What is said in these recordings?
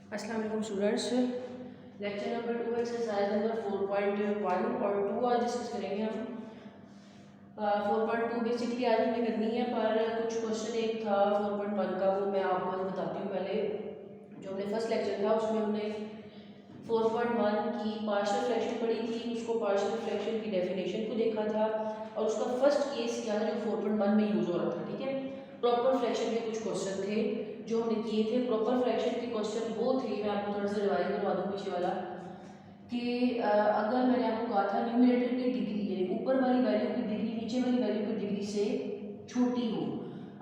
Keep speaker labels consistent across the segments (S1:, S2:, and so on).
S1: अस्सलाम वालेकुम students. Lecture number 2 exercise number 4.1 और 2 आज डिस्कस करेंगे हम। 4.2 बेसिकली आज हमने करनी है, पर कुछ क्वेश्चन एक था 4.1 का, वो मैं आपको आज बताती हूँ। पहले जो हमने फर्स्ट लेक्चर था उसमें हमने 4.1 की पार्शियल फ्रैक्शन पढ़ी थी, उसको पार्शियल फ्रैक्शन की डेफिनेशन को देखा था और उसका फर्स्ट केस क्या था जो 4.1 में यूज़ हो रहा था। ठीक है, प्रॉपर फ्रैक्शन के कुछ क्वेश्चन थे जो हमने किए थे। प्रॉपर फ्रैक्शन के क्वेश्चन वो थे, मैं आपको थोड़ा सा रिवाइज करवा दूँ पीछे वाला, कि अगर मैंने आपको कहा था न्यूमरेटर की डिग्री यानी ऊपर वाली वैल्यू की डिग्री नीचे वाली वैल्यू की डिग्री से छोटी हो।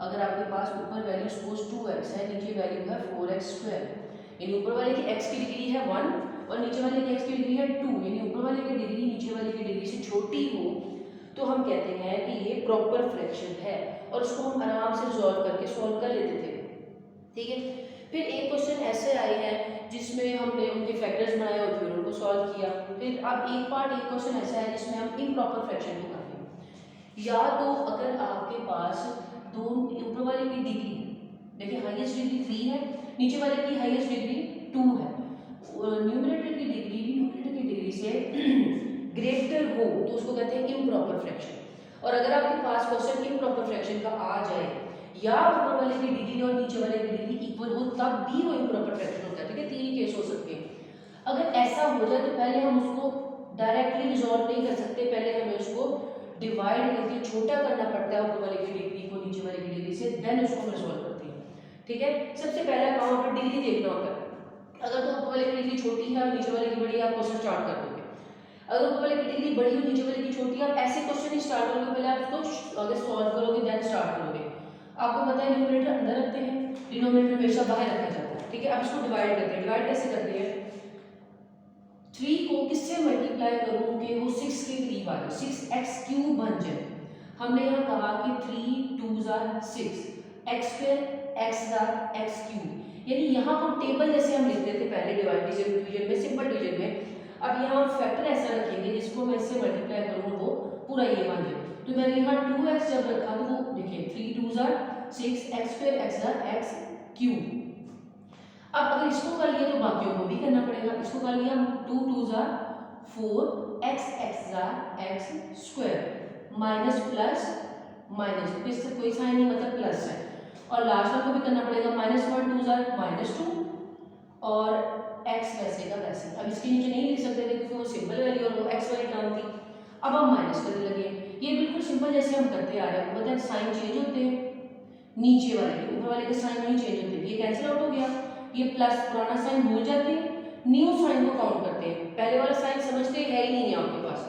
S1: अगर आपके पास ऊपर वैल्यू सपोज 2x है, नीचे वैल्यू है 4x², यानी ऊपर वाले की x की डिग्री है 1 और नीचे वाले की x की डिग्री है 2, यानी ऊपर वाले की डिग्री नीचे वाले की डिग्री से छोटी हो, तो हम कहते हैं कि ये प्रॉपर फ्रैक्शन है और उसको हम आराम से सॉल्व करके सॉल्व कर लेते थे। ठीक है, फिर एक क्वेश्चन ऐसे आए हैं जिसमें हमने उनके फैक्टर्स बनाए और फिर उनको सॉल्व किया। फिर अब एक क्वेश्चन ऐसा है जिसमें हम इम्प्रॉपर फ्रैक्शन को करते हैं। या तो अगर आपके पास दो ऊपर वाले की डिग्री, देखिए हाईएस्ट डिग्री 3 है, नीचे वाले की हाईएस्ट डिग्री 2 है, न्यूमरेटर की डिग्री से ग्रेटर हो तो उसको कहते हैं इम्प्रॉपर फ्रैक्शन। और अगर आपके पास क्वेश्चन इम्प्रॉपर फ्रैक्शन का आ जाए या ऊपर वाले की डिग्री और नीचे वाले की डिग्री इक्वल हो तब भी वो इम्प्रॉपर फ्रैक्शन होता है। ठीक है, 3 केस हो सकते हैं। अगर ऐसा हो जाए तो पहले हम उसको डायरेक्टली रिजॉल्व नहीं कर सकते, पहले हमें उसको डिवाइड करके छोटा करना पड़ता है ऊपर वाले की डिग्री को नीचे वाले की डिग्री से, देन उसको हम रिजॉल्व करते हैं। ठीक है, सबसे पहला काम पर डिग्री देखना होता है। अगर तो ऊपर वाले की डिग्री छोटी है और नीचे वाले की बड़ी है, आप क्वेश्चन स्टार्ट कर दोगे। अगर ऊपर वाले की डिग्री बड़ी और नीचे वाले की छोटी है, आप ऐसे क्वेश्चन ही स्टार्ट करोगे, पहले आप उसको अगर सॉल्व करोगे देन स्टार्ट करोगे। आपको पता है न्यूमरेटर अंदर रखते हैं, डिनोमिनेटर हमेशा बाहर रखा जाता है। ठीक है, अब इसको डिवाइड करते हैं। डिवाइड कैसे करते हैं? 3 को किससे मल्टीप्लाई करूं कि वो 6 के करीब आ जाए, 6x³ बन जाए। हमने यहाँ कहा कि 3 2 6, x² x³ यानी यहाँ को टेबल जैसे हम लिखते थे पहले डिवीजन में, सिंपल डिवीजन में। अब यहाँ फैक्टर ऐसा रखेंगे जिसको मैं इससे मल्टीप्लाई करूँ वो पूरा ये बन जाए। तो मैंने यहाँ 2x जब रखा तो वो देखिए 3 2 6, x² x³ अब अगर इसको कर लिया तो बाकियों को भी करना पड़ेगा। इसको कर लिया 2 2 4, x² माइनस प्लस माइनस, इससे कोई साइन नहीं मतलब प्लस है, और लास्ट वाले को भी करना पड़ेगा -1 2 -2 और x वैसे का वैसे। अब इसके नीचे नहीं लिख सकते थे क्योंकि वो सिंपल वैल्यू और वो x वाली टर्म थी। अब हम माइनस करने लगे, ये बिल्कुल सिंपल जैसे हम करते आ रहे हैं। मतलब साइन चेंज होते हैं, नीचे वाले के ऊपर वाले के साइन नहीं चेंज होते, ये कैंसिल आउट हो गया। ये प्लस पुराना साइन भूल जाते हैं, न्यू साइन को काउंट करते हैं। पहले वाला साइन समझते है ही नहीं है आपके पास,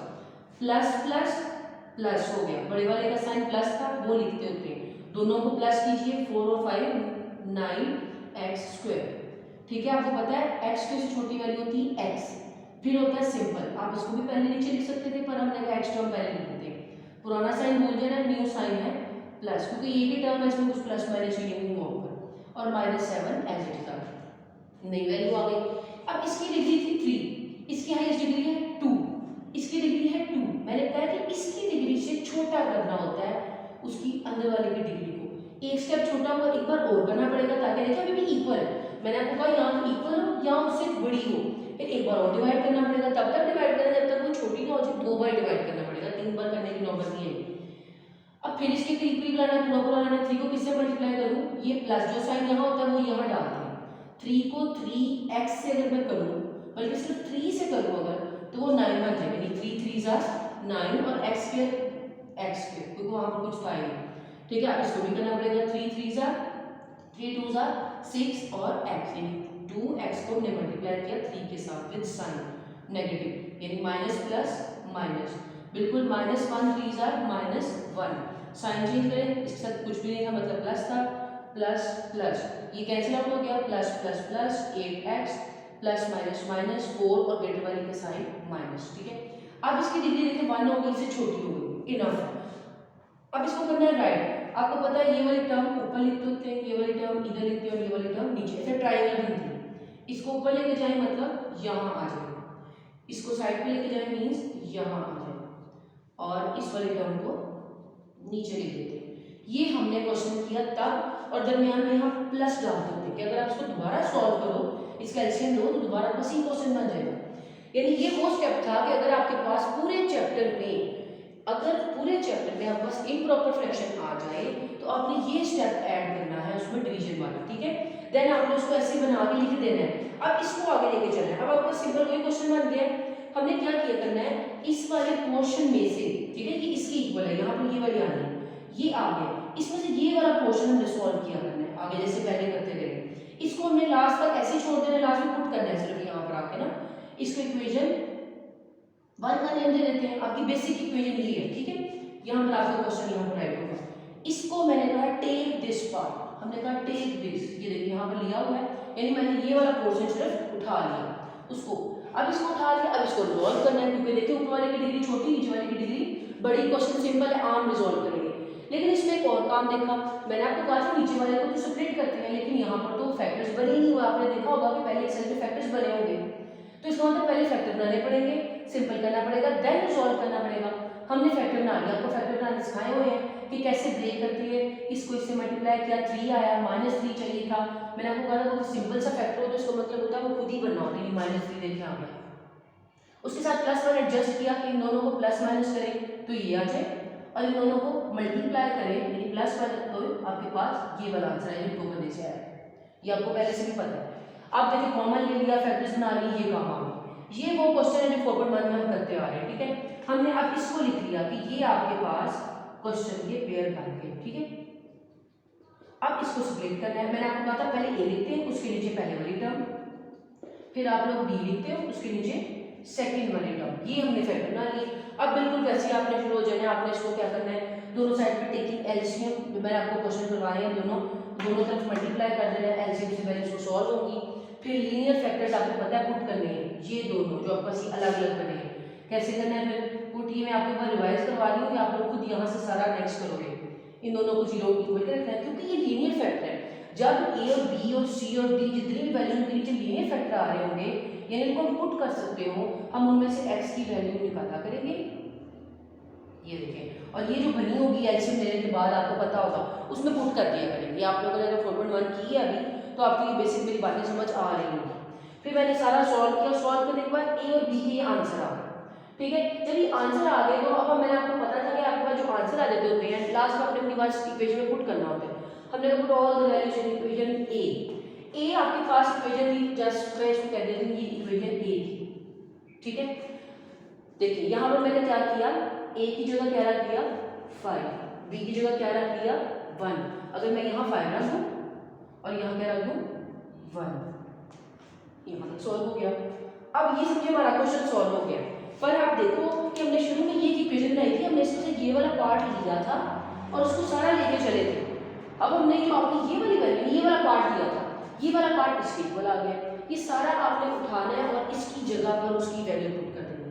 S1: प्लस प्लस प्लस हो गया, बड़े वाले का साइन प्लस था वो लिखते होते हैं, दोनों को प्लस कीजिए, 4 और 5 9x²। ठीक है, आपको पता है x से छोटी वैल्यू होती है x, फिर होता है सिंपल। आप इसको भी पहले नीचे लिख सकते थे पर हमने कहा x टर्म पहले लिख देते हैं। पुराना साइन भूल जाना, न्यू साइन है प्लस, क्योंकि ये भी टर्म है इसमें कुछ प्लस माइनस रीडिंग हुआ ऊपर, और -7 एज इट था, नई वैल्यू आ गई। अब इसकी डिग्री थी 3, इसकी हाईएस्ट डिग्री है 2, इसकी डिग्री है 2। मैंने कहा कि इसकी डिग्री से छोटा करना होता है उसकी अंदर वाले की डिग्री को। एक स्टेप छोटा हुआ, एक बार और करना पड़ेगा ताकि देखिए अभी भी इक्वल है। मैंने आपको कहा यहाँ तो इक्वल हो या उससे बड़ी हो, फिर एक बार और डिवाइड करना पड़ेगा, तब तक डिवाइड करना जब तक वो छोटी ना हो जाए। 2 बार डिवाइड करना पड़ेगा, 3 बार करने की नौबत नहीं है। अब फिर इसके करीब करीब लाना, पूरा लाना, 3 को किससे मल्टीप्लाई करूं, ये प्लस जो साइन यहाँ होता है वो यहाँ डाल दें। 3 को 3x से अगर मैं करूं, बल्कि सिर्फ 3 से करूं अगर, तो वो 9 बन जाएगा, यानी 3 3 9 और x² क्योंकि वहां पर कुछ था ही। ठीक है, अब इसको भी करना पड़ेगा, 3 3 2 6 और x, यानी 2x को हमने मल्टीप्लाई किया 3 के साथ विद साइन नेगेटिव, यानी माइनस प्लस माइनस, बिल्कुल -1 3 -1, साइन चेंज करें, इसके साथ कुछ भी नहीं था मतलब प्लस था, प्लस प्लस, ये कैंसिल आउट हो गया, plus plus plus 8x plus minus minus 4 और ग्रेटर वाली का साइन माइनस। ठीक है, अब इसकी डिग्री देखिए 1 हो गई, इससे छोटी हो गई, इनफ। अब इसको करना है राइट। आपको पता है ये वाली टर्म ऊपर लिखते होते हैं, ये वाली टर्म इधर लिखते हैं और ये वाली टर्म नीचे, ऐसे ट्रायंगल बनती है। इसको ऊपर लेके जाए मतलब यहाँ आ जाए, इसको साइड पे लेके जाए मीन्स यहाँ आ जाए, और इस वाले टर्म को नीचे लिख देते हैं। ये हमने क्वेश्चन किया तब, और दरमियान में हम प्लस डालते होते हैं कि अगर आप इसको दोबारा सॉल्व करो इसका एलसीएम लो तो दोबारा बस ही क्वेश्चन बन जाएगा। यानी ये वो स्टेप था कि अगर आपके पास पूरे चैप्टर में आपके पास इम्प्रॉपर फ्रैक्शन आ जाए तो आपने ये स्टेप ऐड करना है उसमें डिवीजन वाला, ठीक है। देन आपने उसको ऐसे बना के लिख देना है। अब इसको आगे लेके चलना है। अब आपका सिंपल कोई क्वेश्चन बन गया। हमने क्या किया करना है, इस वाले पोर्शन में से, ठीक है, ये इसकी इक्वल है, यहाँ पर ये वाली आनी है, ये आ गया, इसमें से ये वाला पोर्शन हमने सॉल्व किया करना है आगे जैसे पहले करते गए। इसको हमने लास्ट तक ऐसे छोड़ देना है, लास्ट में पुट करना है सिर्फ यहाँ पर आके ना। इसको इक्वेशन 1 का नेम दे देते हैं। आपकी बेसिक इक्वेशन ये है, ठीक है। यहाँ पर आपका क्वेश्चन यहाँ पर राइट होगा। इसको मैंने कहा टेक दिस पार्ट, हमने कहा टेक दिस, ये देखिए यहाँ पर लिया हुआ है, यानी मैंने ये वाला पोर्शन सिर्फ उठा लिया उसको। अब इसको उठा लिया, अब इसको रिजॉल्व करना है, क्योंकि देखिए ऊपर वाले की डिग्री छोटी, नीचे वाले की डिग्री बड़ी। क्वेश्चन सिंपल है, आम रिजॉल्व करेंगे। लेकिन इसमें एक और काम देखा, मैंने आपको कहा था नीचे वाले को तो सेपरेट करते हैं, लेकिन यहाँ पर तो फैक्टर्स बने ही नहीं हुए। आपने देखा होगा कि पहले एक्सेल में फैक्टर्स बने होंगे, तो इसका मतलब पहले फैक्टर बनाने पड़ेंगे, सिंपल करना पड़ेगा, देन रिजॉल्व करना पड़ेगा। हमने फैक्टर बना लिया, आपको फैक्टर बनाने सिखाए हुए हैं कि कैसे ब्रेक करती है। इसको इससे मल्टीप्लाई किया, 3 आया, -3 चाहिए था। मैंने आपको कहा था वो सिंपल सा फैक्टर हो तो इसका मतलब होता है वो खुद ही बनना होता है, -3 देखिए आ गया। उसके साथ प्लस वन एडजस्ट किया कि इन दोनों को प्लस माइनस करें तो ये आ जाए, और इन दोनों को मल्टीप्लाई करें यानी प्लस वन, तो आपके पास ये वाला आंसर है जो 2 करने से आया। ये आपको पहले से भी पता है। आप देखिए कॉमन ले लिया, फैक्टर्स बना लिए, ये काम आ गया। ये वो क्वेश्चन है जो 4.1 में हम करते आ रहे हैं, ठीक है। हमने अब इसको लिख लिया कि ये आपके पास क्वेश्चन के पेयर बन गए, ठीक है। अब इसको स्प्लिट करना है। मैंने आपको कहा था पहले ए लिखते हैं, उसके नीचे पहले वाली टर्म, फिर आप लोग बी लिखते हो, उसके नीचे सेकंड वाली टर्म। ये हमने फैक्टर बना लिए। अब बिल्कुल वैसे आपने शुरू हो जाना, आपने इसको क्या करना है, दोनों साइड पे टेकिंग एलसीएम, जो मैंने आपको क्वेश्चन करवाए हैं दोनों तरफ मल्टीप्लाई कर देना है। एलसीएम से पहले इसको सॉल्व होगी, फिर लीनियर फैक्टर्स आपको पता है पुट करने हैं, ये दोनों जो आपके पास अलग अलग बने हैं, कैसे करना है फिर पुट। ये मैं आपको एक बार रिवाइज करवा रही हूँ कि आप लोग खुद यहाँ से सारा नेक्स्ट करोगे। इन दोनों को 0 इक्वल कर रखना है, क्योंकि ये लीनियर फैक्टर है। जब ए और बी और सी और डी जितनी भी वैल्यू उनके नीचे लीनियर फैक्टर आ रहे होंगे, यानी इनको हम पुट कर सकते हो, हम उनमें से x की वैल्यू निकाला करेंगे, ये देखें। और ये जो बनी होगी एलसीएम लेने के बाद आपको पता होगा उसमें पुट कर दिया करेंगे। आप लोगों ने अगर 4.1 की है अभी तो आपको ये बेसिक मेरी बातें समझ आ रही होंगी। फिर मैंने सारा सॉल्व किया, सॉल्व करने के बाद ए और बी के ये आंसर आ गए, ठीक है। जब ये आंसर आ गए तो अब मैंने आपको पता था कि आपके पास जो आंसर आ जाते होते हैं लास्ट में अपने पास इक्वेशन में पुट करना होता है। हमने put all the values in equation A आपके पास इक्वेशन थी, जस्ट मैं इसको कह देती हूँ ये इक्वेशन ए थी, ठीक है। देखिए यहाँ पर मैंने क्या किया, ए की जगह क्या रख दिया 5, बी की जगह क्या रख दिया 1। अगर मैं यहाँ 5 रख दूँ और यहाँ क्या रख दूँ 1, यहाँ तक सॉल्व हो गया। अब ये समझिए हमारा क्वेश्चन सॉल्व हो गया। पर आप देखो कि हमने शुरू में ये इक्वेशन बनाई थी, हमने इसमें से ये वाला पार्ट लिया था और उसको सारा लेके चले थे। अब हमने जो आपने ये वाली वैल्यू ये वाला पार्ट लिया था, ये वाला पार्ट इसके इक्वल आ गया। ये सारा आपने उठाना है और इसकी जगह पर उसकी वैल्यू पुट कर देनी है।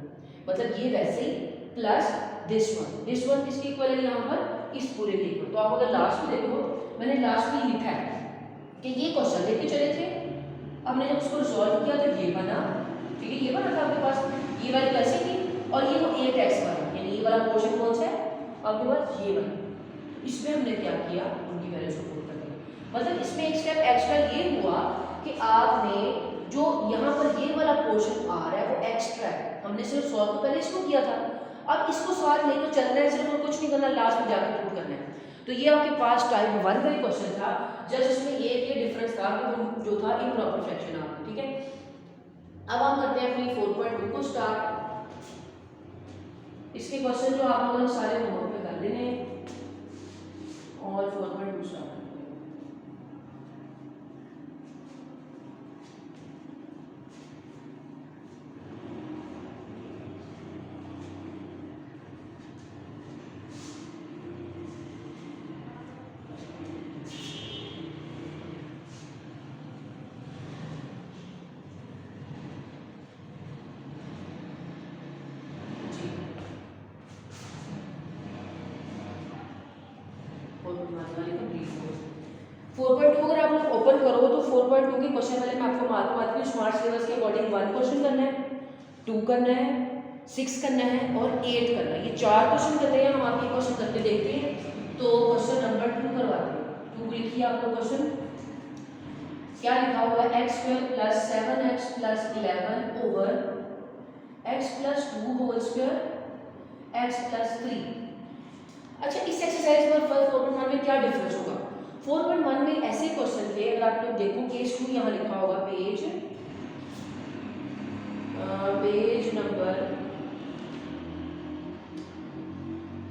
S1: मतलब ये वैसे ही प्लस दिस वन किसके इक्वल है यहाँ पर, इस पूरे के इक्वल। तो आप अगर लास्ट में देखो, मैंने लास्ट में लिखा है कि ये क्वेश्चन लेके चले थे, हमने जब उसको रिजॉल्व किया तो ये बना, ठीक है। ये बना था आपके पास, ये वाली कैसे थी और ये वो 8x वाला, यानी ये वाला पोर्शन कौन सा है आपके पास, ये वाला। इसमें हमने क्या किया, उनकी वैल्यूज को पुट कर दिया। मतलब इसमें एक स्टेप एक्स्ट्रा ये हुआ कि आपने जो यहाँ पर ये वाला पोर्शन आ रहा है वो एक्स्ट्रा है। हमने सिर्फ सॉल्व तो पहले इसको किया था, अब इसको साथ लेकर चलना है, सिर्फ कुछ नहीं करना, लास्ट में जाकर पुट करना है। तो ये आपके पास टाइप 1 का क्वेश्चन था, जस्ट इसमें ये डिफरेंस था कि वो जो था इम्प्रॉपर फ्रैक्शन आपको, ठीक है। अब हम करते हैं अपनी 4.2 को स्टार्ट। इसके क्वेश्चन जो आप लोगों ने सारे होमवर्क पे कर लेने और 4.2 स्टार्ट। फोर 4.2 अगर आप लोग ओपन करो तो 4.2 के क्वेश्चन वाले मैं आपको मार्क मारती हूँ। स्मार्ट सिलेबस के अकॉर्डिंग 1 क्वेश्चन करना है, 2 करना है, 6 करना है और 8 करना है। ये 4 क्वेश्चन करते हैं, हम आपके क्वेश्चन करके देखते हैं। तो क्वेश्चन नंबर 2 करवाते हैं। 2 लिखिए आप लोग क्वेश्चन। क्या लिखा हुआ है, x square plus 7x plus 11 over x plus 2 whole square x plus 3। अच्छा, इस एक्सरसाइज में 4.1 में क्या डिफरेंस होगा? 4.1 में ऐसे क्वेश्चन थे, अगर आप लोग देखो केस 2 यहाँ लिखा होगा पेज नंबर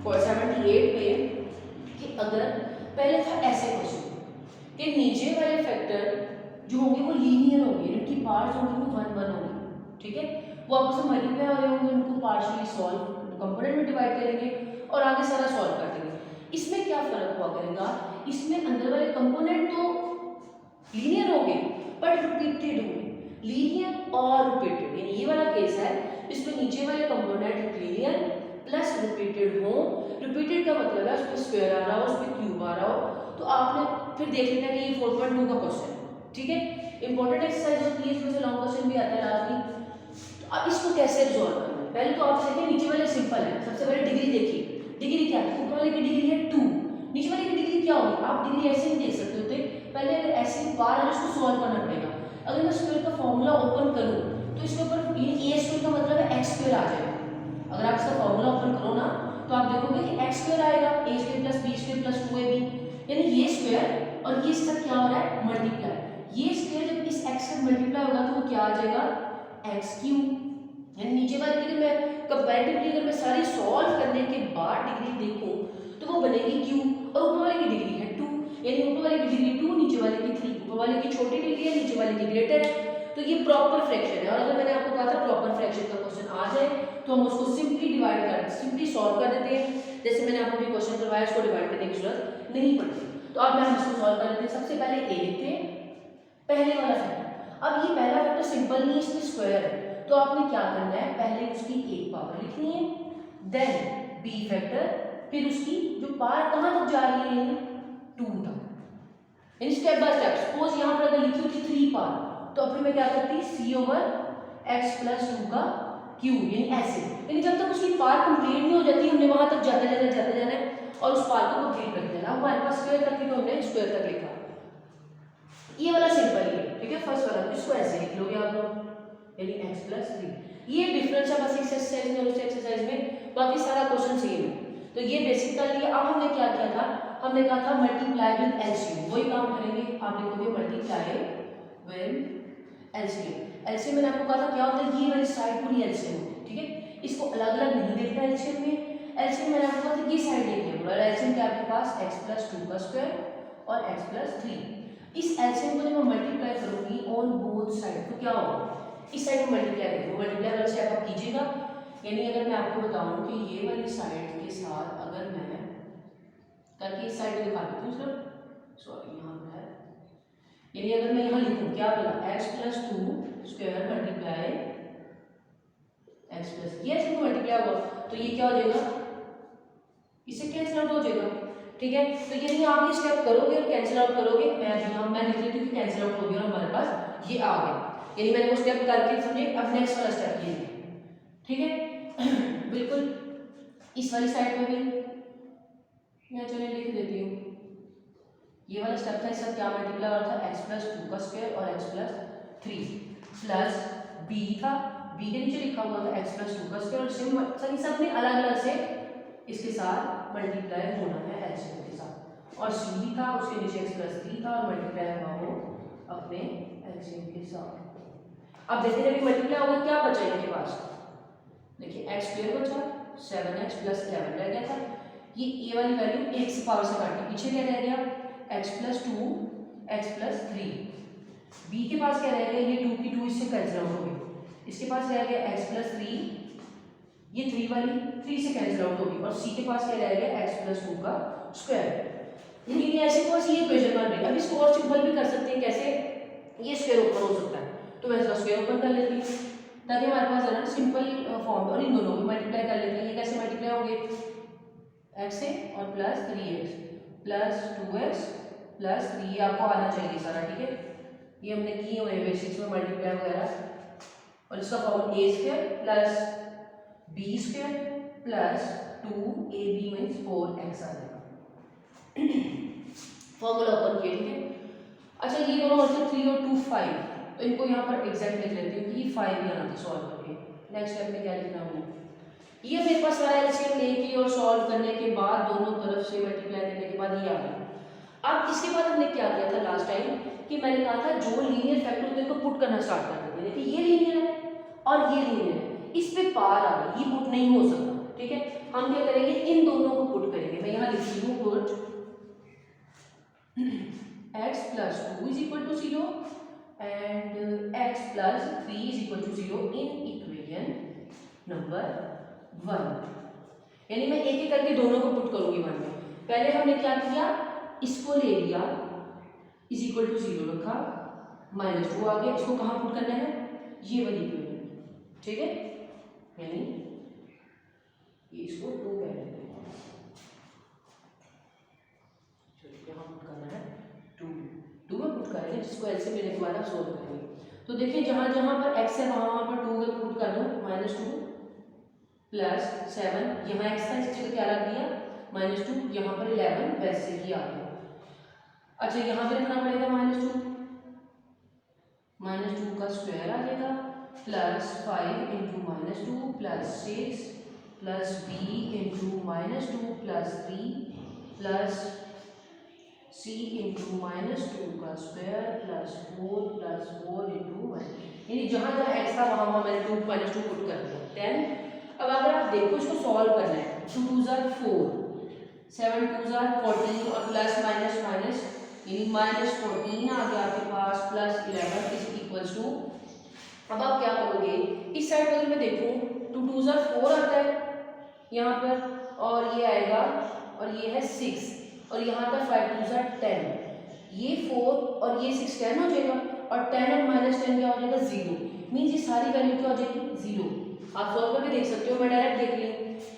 S1: 78 पे, कि अगर पहले था ऐसे क्वेश्चन कि नीचे वाले फैक्टर जो होंगे वो लीनियर होंगे, इनकी पार्ट्स होंगे वो 1 1 होंगे, ठीक है, वो आपस में मल्टीप्लाई हो रहे होंगे, उनको पार्शियली सॉल्व कंपोनेंट में डिवाइड करेंगे और आगे सारा सॉल्व कर देंगे। इसमें क्या फर्क हुआ करेगा, इसमें अंदर वाले कंपोनेंट तो लीनियर होंगे बट रिपीटेड होंगे, लीनियर और रिपीटेड, यानी ये वाला केस है इसमें नीचे वाले कंपोनेंट लीनियर प्लस रिपीटेड हो। रिपीटेड का मतलब है उसमें स्क्वायर आ रहा हो, उसमें क्यूब आ रहा हो, तो आपने फिर देख लेना कि ये 4.2 का क्वेश्चन है, ठीक है, इंपॉर्टेंट एक्सरसाइज होती है, इसमें से लॉन्ग क्वेश्चन भी आता है लास्ट में। तो अब इसको कैसे रिजॉल्व करना है, पहले तो आप देखिए नीचे वाले सिंपल है, सबसे पहले डिग्री देखिए, डिग्री क्या है, ऊपर वाले की डिग्री है 2, नीचे वाले की डिग्री क्या होगी, आप डिग्री ऐसे नहीं देख सकते होते, पहले अगर ऐसे बार है इसको सॉल्व करना पड़ेगा। अगर मैं स्क्वायर का फॉर्मूला ओपन करूं तो इसके ऊपर ए स्क्वायर का मतलब है एक्स स्क्वायर आ जाएगा, अगर आप इसका फॉर्मूला ओपन करो ना तो आप देखोगे कि एक्स स्क्वायर आएगा, a square plus b square plus 2ab, यानी ये स्क्वायर और ये इसका क्या हो रहा है मल्टीप्लाई, ये स्क्वायर जब इस एक्स से मल्टीप्लाई होगा तो वो क्या आ जाएगा एक्स क्यूब, यानी नीचे वाली डिग्री में कंपैरेटिवली अगर मैं सारी सॉल्व करने के बाद डिग्री देखूं तो वो बनेगी क्यूब, और ऊपर वाले की डिग्री है 2, यानी ऊपर वाले की डिग्री 2 नीचे वाले की 3, ऊपर वाले की छोटी डिग्री है नीचे वाले की ग्रेटर है, तो ये प्रॉपर फ्रैक्शन है। और अगर मैंने आपको कहा था प्रॉपर फ्रैक्शन का क्वेश्चन आ जाए तो हम उसको सिंपली डिवाइड कर सिंपली सॉल्व कर देते हैं, जैसे मैंने आपको भी क्वेश्चन करवाया, इसको डिवाइड करने की जरूरत नहीं पड़ती। तो अब हम इसको सॉल्व कर देते हैं, सबसे पहले ए लिखते हैं पहले वाला फैक्टर। अब ये पहला फैक्टर सिंपल नहीं, इसमें स्क्वायर है, तो आपने क्या करना है, पहले उसकी एक पावर लिखनी है, देन बी फैक्टर, फिर उसकी जो पावर कहां तक जा रही है 2 तक, यानी स्टेप बाय स्टेप। सपोज यहां पर अगर लिखी होती 3 पावर तो फिर मैं क्या करती c ओवर x प्लस 2 का क्यूब, यानी ऐसे, यानी जब तक उसकी पावर कंप्लीट नहीं हो जाती हमने वहां तक जाते जाना है और उस पावर को कंप्लीट कर देना। हमारे पास स्क्वायर तक थी तो हमने स्क्वायर तक लिखा, ये वाला सिंपल ही है, ठीक है, फर्स्ट वाला इसको ऐसे लिख लोगे आप लोग, यानी x प्लस 3। ये डिफरेंस है बस इस एक्सरसाइज में और उस एक्सरसाइज में, बाकी सारा क्वेश्चन सेम है। तो ये बेसिक कर लिया। अब हमने क्या किया था, हमने कहा था मल्टीप्लाई विद एलसीएम, वही काम करेंगे, आप लिखोगे मल्टीप्लाई विद एलसीएम। एलसीएम मैंने आपको कहा था क्या होता है, ये वाली साइड पूरी एलसीएम होती है, ठीक है, इसको अलग अलग नहीं देखना एलसीएम में। एलसीएम मैंने आपको कहा था ये साइड देखनी है, और एलसीएम क्या आपके पास x प्लस 2 का स्क्वायर और x प्लस 3। इस एलसीएम को जब मैं मल्टीप्लाई करूंगी ऑन बोथ साइड तो क्या होगा, इस साइड में मल्टीप्लाई करेंगे, मल्टीप्लाई वाला स्टेप आप कीजिएगा, यानी अगर मैं आपको बताऊं कि ये वाली साइड के साथ अगर मैं करके इस साइड दिखा देती हूँ सर, सॉरी यहाँ पर है, यानी अगर मैं यहाँ लिखूँ क्या बोला x plus 2 square multiply x plus, ये ऐसे मल्टीप्लाई हुआ तो ये क्या हो जाएगा, इससे कैंसिल आउट हो जाएगा, ठीक है। तो यदि आप ये स्टेप करोगे और कैंसिल आउट करोगे, मैं लिख लेती हूँ कि कैंसिल आउट हो गया और हमारे पास ये आ गया, यानी मैंने वो स्टेप करके समझे। अब नेक्स्ट वाला स्टेप ये, ठीक है बिल्कुल इस वाली साइड में भी मैं चलिए लिख देती हूँ, ये वाला स्टेप था, इसका क्या मल्टीप्लाई हो रहा था x प्लस 2 का स्क्वायर और x प्लस 3 प्लस b था, b के नीचे लिखा हुआ था x प्लस 2 का स्क्वायर, और सभी सब में अलग अलग से इसके साथ मल्टीप्लाई होना है एलसीएम के साथ, और c भी था उसके नीचे x प्लस 3 था और मल्टीप्लाई हुआ वो अपने एलसीएम के साथ। अब देखिए जब मल्टीप्लाई होगा क्या बचा इनके पास, देखिए x स्क्वायर बचा, 7x प्लस 11 रह गया था, ये वाली वैल्यू एक से पावर से काट के पीछे क्या रह गया x plus 2 x plus 3, b के पास क्या रह गया, ये 2 की 2 इससे कैंसिल आउट हो गई, इसके पास रह गया x प्लस 3, ये 3 वाली 3 से कैंसिल आउट होगी, और c के पास क्या रह गया x प्लस 2 का स्क्वायर, यानी ऐसे कौन सी इक्वेशन बन रही है। अब इसको और सिंपल भी कर सकते हैं, कैसे, ये स्क्वायर ओपन हो सकता है तो मैं इसका स्क्वायर ओपन कर लेती हूँ ताकि हमारे पास है ना सिंपल फॉर्म, और इन दोनों को मल्टीप्लाई कर लेते हैं। ये कैसे मल्टीप्लाई होंगे, x है और plus 3x plus 2x plus 3, आपको आना चाहिए सारा, ठीक है, ये हमने किए हुए हैं बेसिक्स में मल्टीप्लाई वगैरह, और इसका form a square plus b square plus 2ab means 4x आ जाएगा। फॉर्मूला ओपन किया, ठीक है। अच्छा ये दोनों होते 3 और 2 5, तो इनको यहाँ पर एग्जैक्ट लिख लेती हूँ कि 5 ही आना था सॉल्व करके। नेक्स्ट स्टेप में क्या लिखना है, ये मेरे पास सारा एलसीएम लेके और सॉल्व करने के बाद दोनों तरफ से मल्टीप्लाई करने के बाद ये आ गया। अब इसके बाद हमने क्या किया था लास्ट टाइम कि मैंने कहा था जो लीनियर फैक्टर होते हैं उनको पुट करना स्टार्ट कर देते हैं। देखिए ये लीनियर है और ये लीनियर है, इस पे पार आ गई, ये पुट नहीं हो सकता। ठीक है, हम क्या करेंगे, इन दोनों को पुट करेंगे। मैं यहाँ लिखती हूँ put x plus 2 is equal to 0 and x plus 3 is equal to 0 in equation number 1। यानी मैं एक एक करके दोनों को पुट करूंगी 1 में। पहले हमने क्या किया, इसको ले लिया इज इक्वल टू 0 रखा, -2 आ गया, इसको कहाँ पुट करना है, ये वाली इक्वेशन। ठीक है, यानी ये इसको 2 कह लेते हैं, यहाँ पुट करना है 2 में पुट करेंगे, जिसको एलसीएम लेने के बाद आप सोल्व करेंगे। तो देखिए जहाँ जहाँ पर x है वहाँ पर 2 का पुट कर दो, -2 प्लस 7, यहाँ x था इसकी जगह क्या रख दिया -2, यहाँ पर 11 वैसे ही आ गया। अच्छा यहाँ पर लिखना पड़ेगा -2 का स्क्वायर आ जाएगा plus 5 into -2 plus 6 plus b into -2 plus 3 plus c into -2 का स्क्वायर प्लस 4 इंटू 1। यानी जहाँ जहाँ x था वहाँ वहाँ मैंने 2 -2 पुट कर दिया 10। अब अगर आप देखो इसको सॉल्व करना है, 2 2 4 4, 7 2 4 14 और प्लस माइनस माइनस यानी -14 आ गया आपके पास, प्लस 11 इज इक्वल्स टू। अब आप क्या करोगे, इस साइड पर मैं देखूँ 2 2 4 आता है यहाँ पर, और ये आएगा और ये है 6 और यहाँ पर 5 2 10, ये 4 और ये 6 10 हो जाएगा और 10 और -10 क्या हो जाएगा 0। मीन्स ये सारी वैल्यू क्या हो जाएगी 0। आप सॉल्व करके देख सकते हो, मैं डायरेक्ट देख रही हूँ।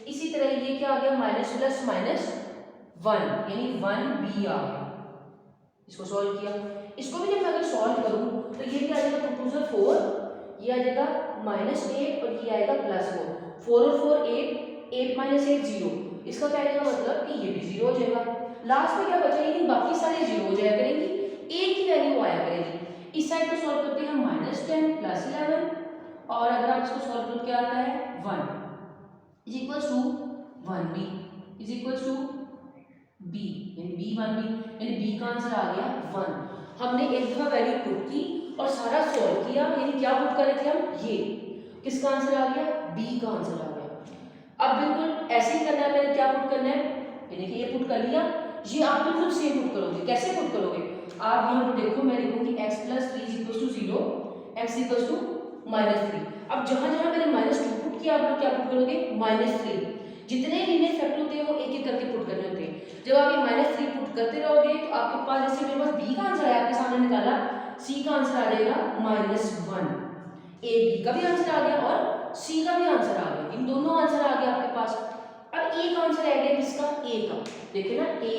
S1: इसी तरह ये क्या आ गया माइनस प्लस -1 यानी 1b आ गया, इसको सॉल्व किया। इसको भी जब मैं अगर सॉल्व करूँ तो ये क्या आ जाएगा 2 2 4, ये आ जाएगा -8 और ये आएगा +4, 4 और 4 8, 8 -8 0। इसका क्या आएगा मतलब कि ये भी 0 हो जाएगा। लास्ट में क्या बचा, लेकिन बाकी सारे 0 हो जाया करेंगी, एक ही वैल्यू आया करेगी। इस साइड को सॉल्व करते हैं -10 प्लस 11 और अगर आप इसको सॉल्व करो क्या आता है 1 is equals to 1b is equals to b, यानी b 1b, यानी b का आंसर आ गया 1। हमने एक दफा वैल्यू पुट की और सारा सॉल्व किया, यानी क्या पुट कर रहे थे हम, ये किसका आंसर आ गया, b का आंसर आ गया। अब बिल्कुल ऐसे ही करना है, मैंने क्या पुट करना है, यानी कि ये पुट कर लिया, ये आप बिल्कुल सेम पुट करोगे। कैसे पुट करोगे, आप यहाँ पर देखो मैं लिखूंगी x + 3 = 0, x = -3। अब जहां जहां मैंने -2 पुट किया, आप लोग क्या पुट करोगे -3। जितने लीनियर फैक्टर होते हैं वो एक एक करके पुट करने होते हैं। जब आप ये -3 पुट करते रहोगे तो आपके पास, जैसे मेरे पास b का आंसर है आपके सामने निकाला, c का आंसर आ जाएगा -1, a b का भी आंसर आ गया और c का भी आंसर आ गया, इन दोनों आंसर आ गया आपके पास। अब a का आंसर आ गया किसका, a का, देखिए ना a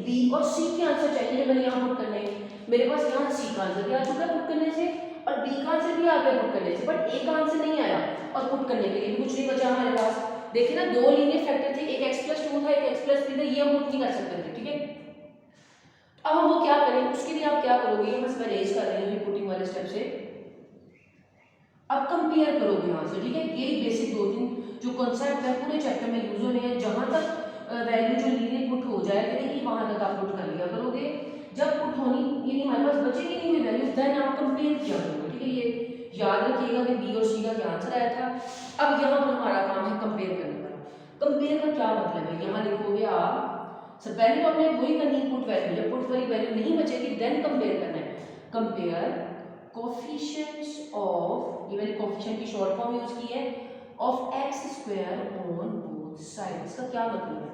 S1: b और c के आंसर चाहिए जब मैंने यहाँ पुट करने हैं। मेरे पास यहाँ c का आंसर भी आ चुका है पुट करने से और b का आंसर भी आ गया पुट करने से, बट a का आंसर नहीं आया और पुट करने के लिए भी कुछ नहीं बचा हमारे पास। देखिए ना, दो लीनियर फैक्टर थे, एक x + 2 था, एक x + 3 था, ये हम पुट नहीं कर सकते थे। ठीक है, अब हम वो क्या करें, उसके लिए आप क्या करोगे, यहाँ से मैं रेज कर रही हूँ पुटिंग वाले स्टेप से। अब कंपेयर करोगे यहाँ से, ठीक है, ये बेसिक 2-3 जो कॉन्सेप्ट है पूरे चैप्टर में यूज होने हैं। जहाँ तक वैल्यू जो लीनियर पुट हो जाए करेगी वहाँ तक आप पुट कर लिया करोगे। जब पुट होनी यानी हमारे पास बचेगी नहीं कोई वैल्यू, देन आप कंपेयर किया करोगे। ठीक है, ये याद रखिएगा कि बी और सी का क्या आंसर आया था। अब यहाँ पर हमारा काम है कंपेयर करने का। कंपेयर का क्या मतलब है, यहाँ लिखोगे आप, सब पहले तो हमने वही करनी है पुट वैल्यू, जब पुट वाली वैल्यू नहीं बचेगी देन कंपेयर करना है। कंपेयर कोफिशिएंट्स ऑफ, ये मैंने कोफिशिएंट की शॉर्ट फॉर्म यूज की है, of x² on both side. इसका क्या मतलब है,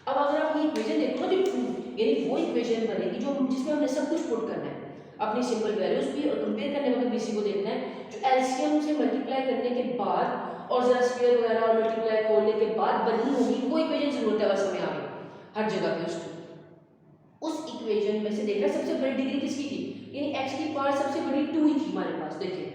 S1: अब अगर आप ये इक्वेशन देखो ना, जो यानी वो इक्वेशन बनेगी जो जिसमें हमने सब कुछ पुट करना है, अपनी सिंपल वैल्यूज भी, और कंपेयर करने वक्त बीसी को देखना है, जो एलसीएम से मल्टीप्लाई करने के बाद और जरा स्क्वायर वगैरह और मल्टीप्लाई खोलने के बाद बनी होगी वो इक्वेशन जरूरत है बस हमें आगे हर जगह पे उसकी। उस इक्वेशन में से देखना सबसे बड़ी डिग्री किसकी थी, यानी x की पावर सबसे बड़ी 2 ही थी हमारे पास। देखिए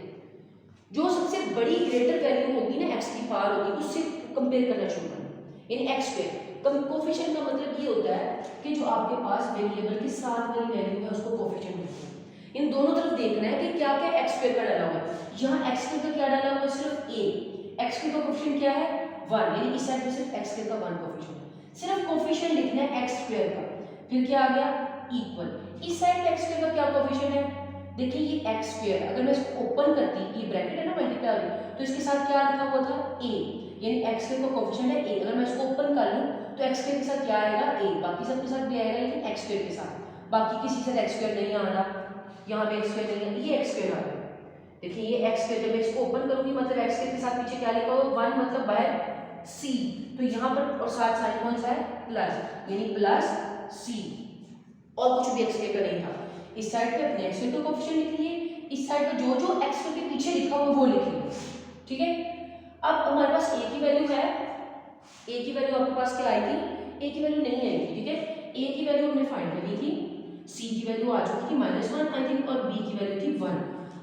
S1: जो सबसे बड़ी ग्रेटर वैल्यू होगी ना x की पावर होगी, उससे कंपेयर करना शुरू करना, यानी x²। कोफिशिएंट का मतलब ये होता है कि जो आपके पास वेरिएबल के साथ वाली वैल्यू है उसको कोफिशिएंट बोलते हैं। इन दोनों तरफ देखना है कि क्या क्या एक्स स्क्वायर का डाला हुआ है। यहाँ एक्स स्क्वायर का क्या डाला हुआ है, सिर्फ ए। एक्स स्क्वायर का कोफिशिएंट क्या है, 1, यानी इस साइड पे सिर्फ एक्स स्क्वायर का 1 कोफिशिएंट है। सिर्फ कोफिशिएंट लिखना है एक्स स्क्वायर का, फिर क्या आ गया इक्वल। इस साइड पे एक्स स्क्वायर का क्या कोफिशिएंट है, देखिए ये एक्स स्क्वायर, अगर मैं इसको ओपन करती, ये ब्रैकेट है ना मल्टीप्लाई, तो इसके साथ क्या लिखा हुआ था a, यानी एक्स स्क्वायर का कोफिशिएंट है a। अगर मैं इसको ओपन कर लूं तो एक्स स्क्वायर के साथ क्या आएगा a, बाकी सब के साथ भी आएगा लेकिन एक्स स्क्वायर के साथ, बाकी किसी के साथ एक्स स्क्वायर नहीं आ रहा, यहाँ पे एक्स स्क्वायर नहीं है, ये एक्स स्क्वायर आ रहा है। देखिए ये एक्स स्क्वायर, जब मैं इसको ओपन करूंगी मतलब एक्स स्क्वायर के साथ पीछे क्या लिखा हुआ 1 मतलब बाय c, तो यहाँ पर और साथ साइन कौन सा है प्लस, यानी प्लस c, और कुछ भी एक्स स्क्वायर का नहीं था। इस साइड पे अपने एक्स स्क्वायर का कोफिशिएंट लिख लिए, इस साइड पे जो जो एक्स स्क्वायर के पीछे लिखा हुआ वो लिख लिए, ठीक है। अब हमारे पास a की वैल्यू है, a की वैल्यू आपके पास क्या आई थी, a की वैल्यू नहीं आई थी, ठीक है। a की वैल्यू हमने फाइंड करनी थी, c की वैल्यू आ चुकी थी -1 आई थिंक, और b की वैल्यू थी 1।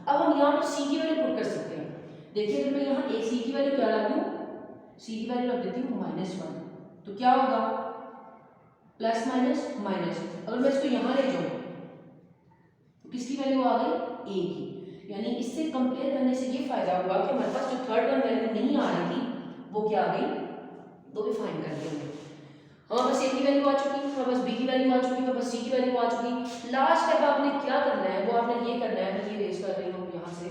S1: अब हम यहाँ पर c की वैल्यू पुट कर सकते हैं। देखिए अगर मैं यहाँ a c की वैल्यू क्या रख दूँ, c की वैल्यू रख देती हूँ -1, तो क्या होगा प्लस माइनस माइनस। अगर मैं इसको यहाँ ले जाऊँ तो किसकी वैल्यू आ गई a की, यानी इससे कंपेयर करने से ये फायदा हुआ कि हमारे पास जो थर्ड वन वैल्यू नहीं आ रही थी वो क्या आ गई, वो भी फाइंड कर लिया हमने। हमारे पास a की वैल्यू आ चुकी, हमारे पास b की वैल्यू आ चुकी, हमारे पास c की वैल्यू आ चुकी। लास्ट स्टेप आपने क्या करना है, वो आपने ये करना है, मैं ये रेज कर रही हूँ यहाँ से,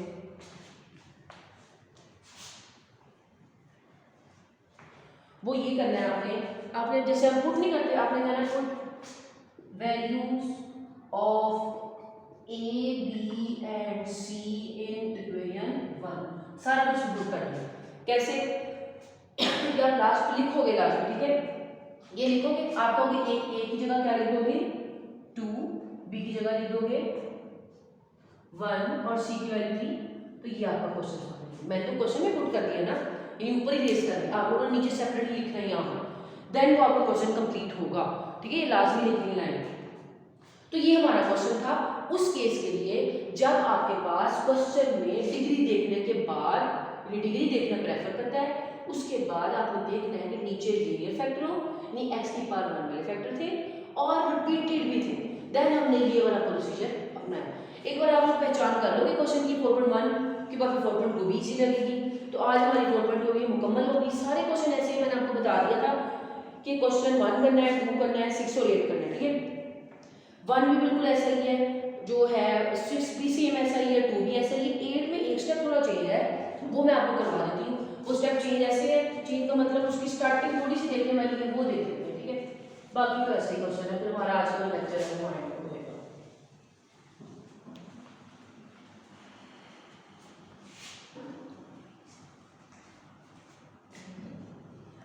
S1: वो ये करना है आपने जैसे हम पुट नहीं करते, आपने करना है put values of a b and c in equation 1, सारा कुछ पुट कर दिया। कैसे यार लास्ट लिखोगे लास्ट में, ठीक है, ये लिखोगे, आप कहोगे a की जगह क्या लिखोगे 2, b की जगह लिख दोगे 1 और c की वैल्यू 3, तो ये आपका क्वेश्चन था। मैं तो क्वेश्चन में पुट कर दिया ना, यानी ऊपर ही रेस कर दिया, आप लोगों ने नीचे सेपरेटली लिखना है यहाँ पर, देन वो आपका क्वेश्चन कंप्लीट होगा, ठीक है। ये लाजमी लिखनी लाइन। तो ये हमारा क्वेश्चन था उस केस के लिए जब आपके पास क्वेश्चन में डिग्री देखने के बाद, डिग्री देखना प्रेफर करता है, उसके बाद आपने देखना है कि नीचे लीनियर फैक्टर हो, यानी x की पावर 1 वाले फैक्टर थे और रिपीटेड भी थे, देन हमने ये वाला प्रोसीजर अपनाया। एक बार आप लोग पहचान कर लोगे क्वेश्चन की 4.1 की, बाकी 4.2 भी इजी लगेगी। तो आज हमारी 4.2 भी मुकम्मल होगी। सारे क्वेश्चन ऐसे ही मैंने आपको बता दिया था कि क्वेश्चन 1 करना है, 2 करना है, 6 और 8 करना है, ठीक है। 1 भी बिल्कुल ऐसा ही है, जो है 6 भी सेम ऐसा ही है, 2 भी ऐसा ही है। 8 में एक स्टेप थोड़ा चेंज है, वो मैं आपको करवा देती हूँ। वो स्टेप चेंज ऐसे है, चेंज का मतलब उसकी स्टार्टिंग थोड़ी सी देखने वाली है, वो देख लेते हैं, ठीक है। बाकी तो ऐसे ही क्वेश्चन है, फिर हमारा आज का लेक्चर है वो एंड हो जाएगा।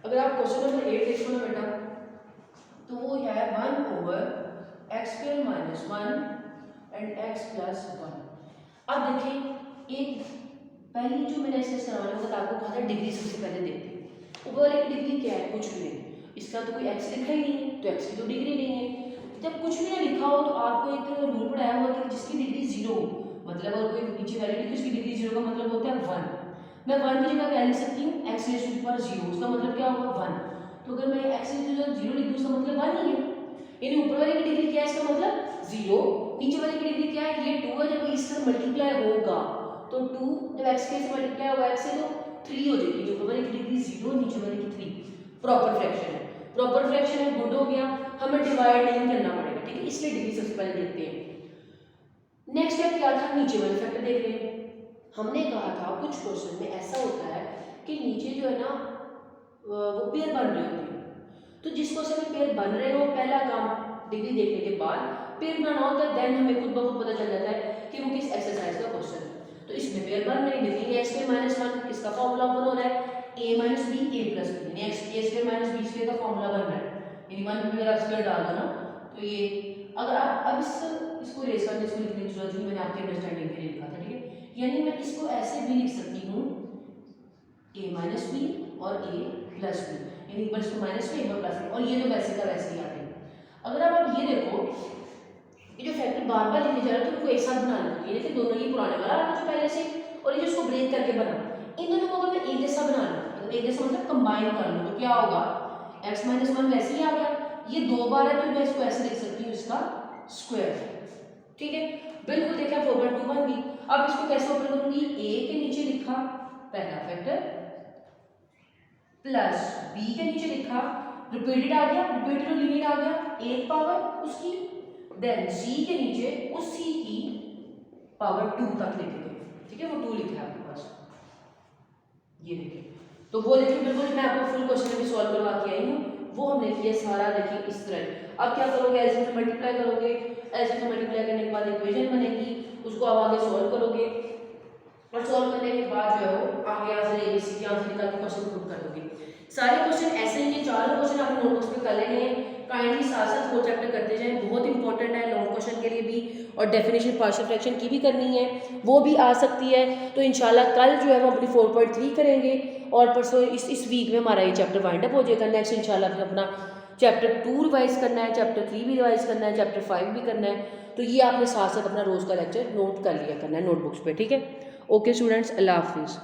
S1: अगर आप क्वेश्चन नंबर 8 देखो ना बेटा, तो वो है 1/x² - 1 एंड x + 1। अब देखिए एक पहली जो मैंने ऐसे करवाने वक्त आपको कहा था डिग्री सबसे पहले देखते हैं। ऊपर वाले की डिग्री क्या है, कुछ भी नहीं, इसका तो कोई x लिखा ही नहीं है, तो x की तो डिग्री नहीं है। जब कुछ भी ना लिखा हो तो आपको एक रूल पढ़ाया हुआ कि जिसकी डिग्री 0 हो, मतलब अगर कोई नीचे वैल्यू लिखी उसकी डिग्री 0 का मतलब होता है 1। मैं 1 की जगह क्या लिख सकती हूँ, x रेज़ टू पावर 0, उसका मतलब क्या होगा 1। तो अगर मैं x रेज़ टू 0 लिख दूँ उसका मतलब 1 ही है, यानी ऊपर वाले की डिग्री क्या है, इसका मतलब 0, नीचे वाले की डिग्री क्या है, ये 2 है। जब इससे मल्टीप्लाई होगा तो 2 जब x के से मल्टीप्लाई होगा x से तो 3 हो जाएगी, ऊपर वाले की डिग्री 0, नीचे वाले की 3। प्रॉपर फ्रैक्शन है, प्रॉपर फ्रैक्शन है, गुड हो गया, हमें डिवाइड नहीं करना पड़ेगा, ठीक है, इसलिए डिग्री सबसे पहले देखते हैं। नेक्स्ट स्टेप क्या था, नीचे वाले फैक्टर देख रहे हैं। हमने कहा था कुछ क्वेश्चन में ऐसा होता है कि नीचे जो है ना वो पेयर बन रहे होते हैं, तो जिस क्वेश्चन में पेयर बन रहे हो पहला काम डिग्री देखने के बाद पेयर बनाना होता है, देन हमें खुद ब खुद पता चल जाता है कि वो किस एक्सरसाइज का क्वेश्चन है। तो इसमें पेयर बन रही डिग्री x² - 1, किसका फॉर्मूला ओपन हो रहा है, a - b a + b, यानी a² - b² का फॉर्मूला बन रहा है, यानी 1 पे अगर आप स्क्वायर डाल दो ना तो ये, अगर आप अब इसको रेस करने इसको लिखने की जरूरत नहीं, मैंने आपके अंडरस्टैंडिंग के लिए लिखा था, ठीक है। यानी मैं इसको ऐसे भी लिख सकती हूँ a - b और a + b, यानी एक बार इसको माइनस में एक बार प्लस में, और ये तो वैसे का वैसे ही आते हैं। अगर आप अब ये देखो, ये जो फैक्टर बार बार लिखे जा रहे हैं तो उनको एक साथ बना लेते हैं, देखिए दोनों ही पुराने वाला जो पहले से, और ये जो इसको ब्रेक करके बना, इन दोनों को अगर मैं एक जैसा बना लूँ, एक जैसा मतलब कंबाइन कर लूँ, तो क्या होगा, x - 1 वैसे ही आ गया, ये 2 बार है तो मैं इसको ऐसे लिख सकती हूँ इसका स्क्वायर, ठीक है। बिल्कुल देखा 4.2 बन गई। अब इसको कैसे ओपन करूंगी, ए के नीचे लिखा पहला फैक्टर प्लस बी के नीचे लिखा, रिपीटेड आ गया, रिपीटेड और लिमिट आ गया, एक पावर उसकी, देन सी के नीचे उसी की पावर 2 तक लेके गए, ठीक है, वो 2 लिखा है आपके पास, ये देखिए। तो वो देखिए बिल्कुल मैं आपको फुल क्वेश्चन भी सॉल्व करवा के आई हूँ, वो हमने किया सारा देखिए इस तरह। अब क्या करोगे, एज इफ मल्टीप्लाई करोगे, एज इफ मल्टीप्लाई करने के बाद इक्वेशन बनेगी, उसको आप आगे सॉल्व करोगे और सॉल्व करने के बाद जो है वो आगे आंसर एबीसी के आंसर निकाल के क्वेश्चन पुट कर दोगे। सारे क्वेश्चन ऐसे ही हैं, चारों क्वेश्चन आपने नोटबुक्स में कर लेने हैं, काइंडली साथ साथ वो चैप्टर करते जाएं, बहुत इंपॉर्टेंट है लॉन्ग क्वेश्चन के लिए भी, और डेफिनेशन पार्शियल फ्रैक्शन की भी करनी है, वो भी आ सकती है। तो इंशाल्लाह कल जो है वो अपनी 4.3 करेंगे और परसों इस वीक में हमारा ये चैप्टर वाइंड अप हो जाएगा। नेक्स्ट इंशाल्लाह फिर अपना चैप्टर 2 रिवाइज करना है, चैप्टर 3 भी रिवाइज करना है, चैप्टर 5 भी करना है। तो ये आपने साथ साथ अपना रोज़ का लेक्चर नोट कर लिया करना है नोटबुक्स पे, ठीक है। ओके स्टूडेंट्स, अल्लाह हाफिज़।